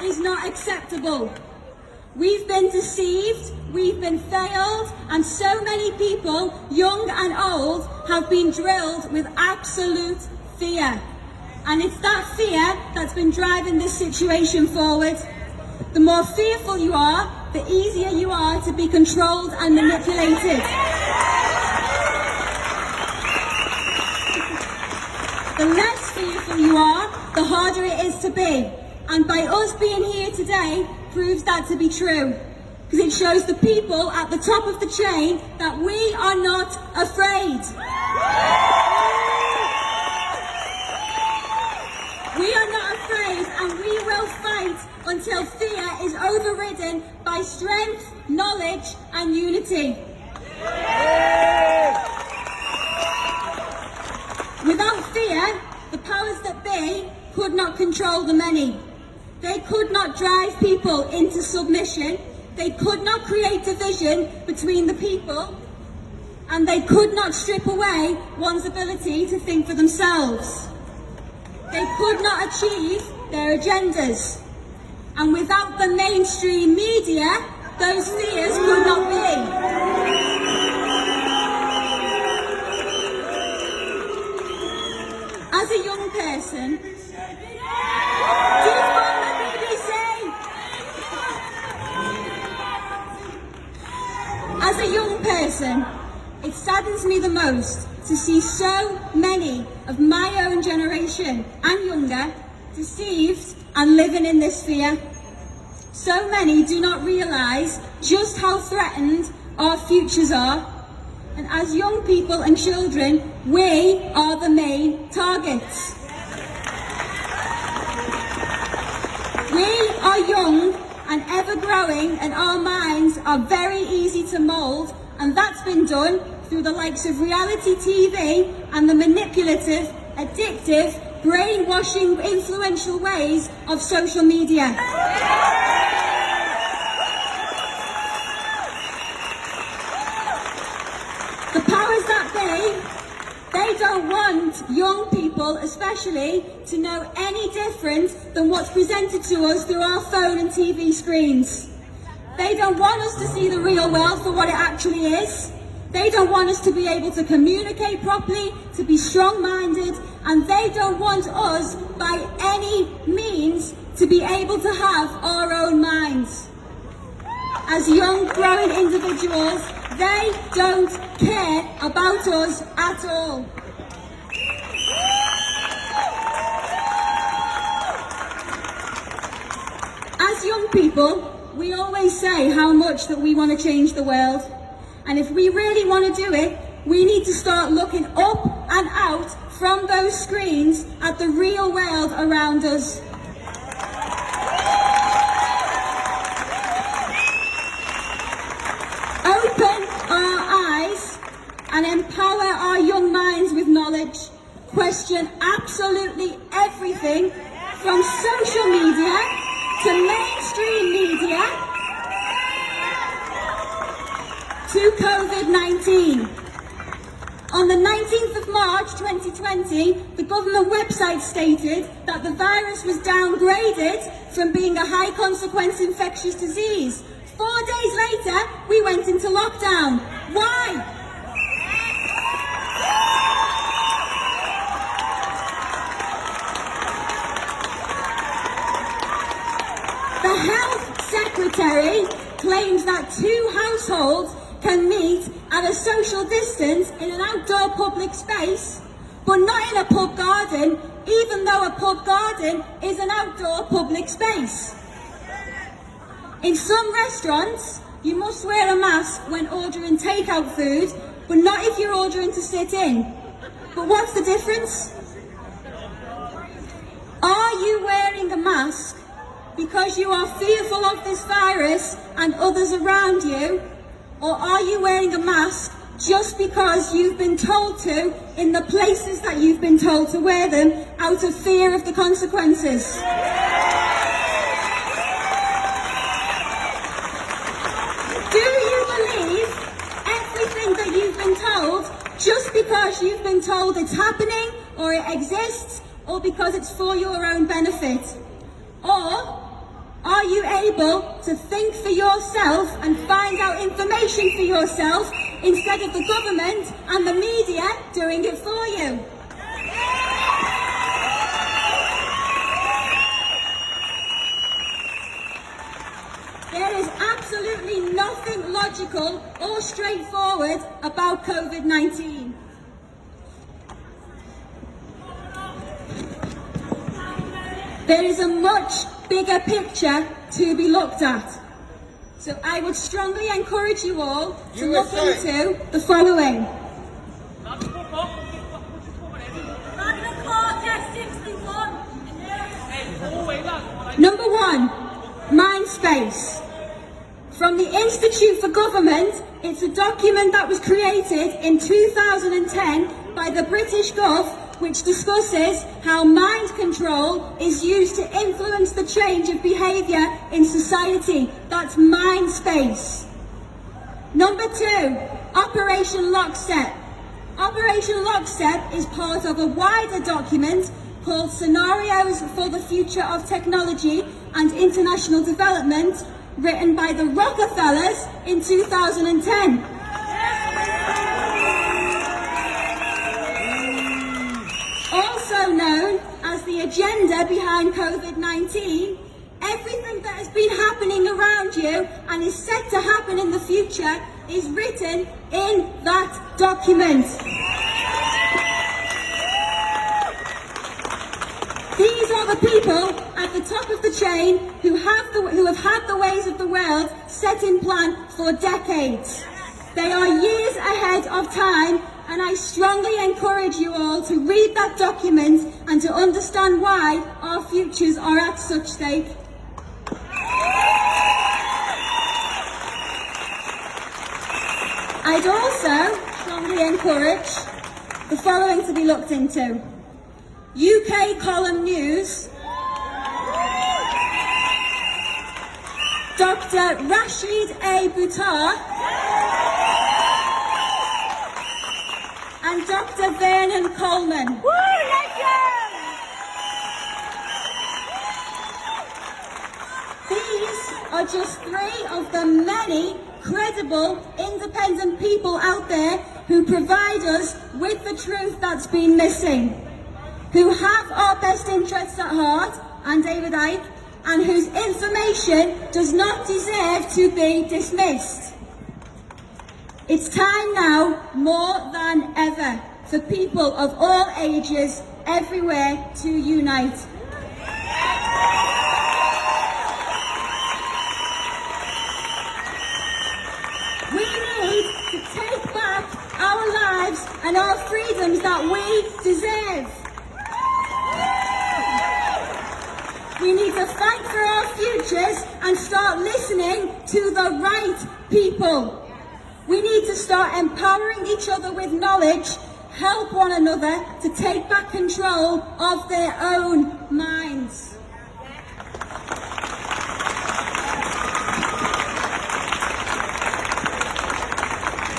is not acceptable. We've been deceived, we've been failed, and so many people, young and old, have been drilled with absolute fear. And it's that fear that's been driving this situation forward. The more fearful you are, the easier you are to be controlled and manipulated. The less fearful you are, the harder it is to be. And by us being here today proves that to be true. Because it shows the people at the top of the chain that we are not afraid. We are not afraid, and we will fight until fear is overridden by strength, knowledge and unity. Without fear, the powers that be could not control the many. They could not drive people into submission. They could not create division between the people. And they could not strip away one's ability to think for themselves. They could not achieve their agendas. And without the mainstream media, those fears could not be. As a young person, defund the BBC! As a young person, it saddens me the most to see so many of my own generation and younger deceived and living in this fear. So many do not realise just how threatened our futures are. And as young people and children, we are the main targets. We are young and ever growing, and our minds are very easy to mould, and that's been done through the likes of reality TV and the manipulative, addictive, brainwashing, influential ways of social media. The powers that be, they don't want young people especially to know any different than what's presented to us through our phone and TV screens. They don't want us to see the real world for what it actually is. They don't want us to be able to communicate properly, to be strong-minded, and they don't want us by any means to be able to have our own minds. As young, growing individuals, they don't care about us at all. As young people, we always say how much that we want to change the world. And if we really want to do it, we need to start looking up and out from those screens at the real world around us. Open our eyes and empower our young minds with knowledge. Question absolutely everything from social media to mainstream media to COVID-19. On the 19th of March 2020, the government website stated that the virus was downgraded from being a high consequence infectious disease. 4 days later, we went into lockdown. Why? The Health Secretary claims that 2 households can meet at a social distance in an outdoor public space, but not in a pub garden, even though a pub garden is an outdoor public space. In some restaurants, you must wear a mask when ordering takeout food, but not if you're ordering to sit in. But what's the difference? Are you wearing a mask because you are fearful of this virus and others around you? Or are you wearing a mask just because you've been told to in the places that you've been told to wear them out of fear of the consequences? Do you believe everything that you've been told just because you've been told it's happening or it exists or because it's for your own benefit? Or Are you able to think for yourself and find out information for yourself instead of the government and the media doing it for you? There is absolutely nothing logical or straightforward about COVID-19. There is a much bigger picture to be looked at. So I would strongly encourage you all to look into the following. Number one, mind space. From the Institute for Government, it's a document that was created in 2010 by the British Gov, which discusses how mind control is used to influence the change of behaviour in society. That's mind space. Number two, Operation Lockstep. Operation Lockstep is part of a wider document called Scenarios for the Future of Technology and International Development, written by the Rockefellers in 2010. Also known as the agenda behind COVID-19, everything that has been happening around you and is set to happen in the future is written in that document. These are the people at the top of the chain who have had the ways of the world set in plan for decades. They are years ahead of time, and I strongly encourage you all to read that document and to understand why our futures are at such stake. I'd also strongly encourage the following to be looked into. UK Column News, Dr. Rashid A. Buttar and Dr. Vernon Coleman. These are just three of the many credible, independent people out there who provide us with the truth that's been missing, who have our best interests at heart, and David Icke, and whose information does not deserve to be dismissed. It's time now, more than ever, for people of all ages everywhere to unite. We need to take back our lives and our freedoms that we deserve. We need to fight for our futures and start listening to the right people. We need to start empowering each other with knowledge, help one another to take back control of their own minds.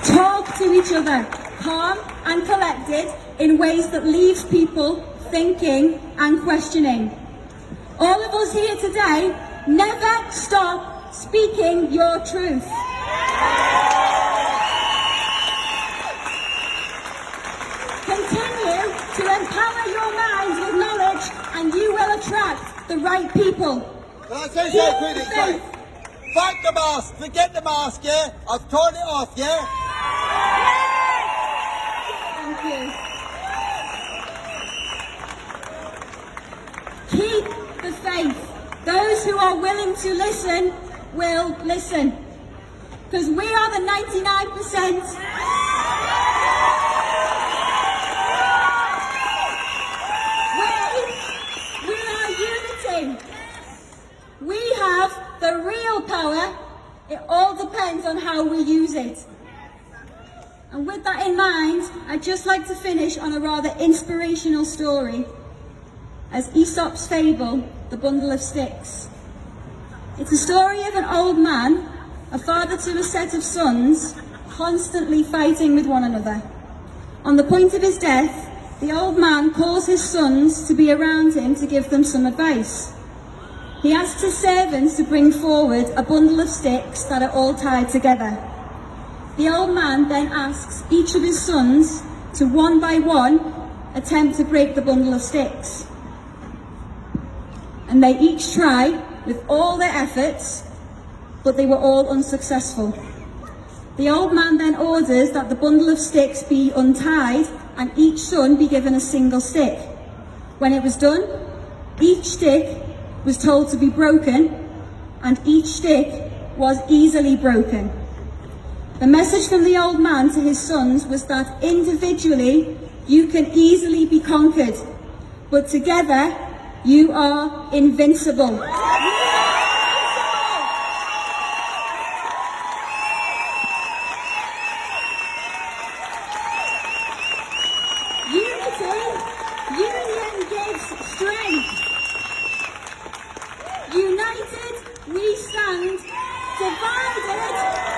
Talk to each other, calm and collected, in ways that leaves people thinking and questioning. All of us here today, never stop speaking your truth. Continue to empower your minds with knowledge, and you will attract the right people. Can I say something quickly? Quick. Fuck the mask. Forget the mask, yeah? I've torn it off, yeah? Thank you. Keep the faith. Those who are willing to listen will listen. Because we are the 99%. We are unity. We have the real power. It all depends on how we use it. And with that in mind, I'd just like to finish on a rather inspirational story, as Aesop's fable, The Bundle of Sticks. It's a story of an old man, a father to a set of sons, constantly fighting with one another. On the point of his death, the old man calls his sons to be around him to give them some advice. He asks his servants to bring forward a bundle of sticks that are all tied together. The old man then asks each of his sons to one by one attempt to break the bundle of sticks. And they each try with all their efforts, but they were all unsuccessful. The old man then orders that the bundle of sticks be untied and each son be given a single stick. When it was done, each stick was told to be broken, and each stick was easily broken. The message from the old man to his sons was that individually you can easily be conquered, but together you are invincible. Union gives strength. United we stand, divided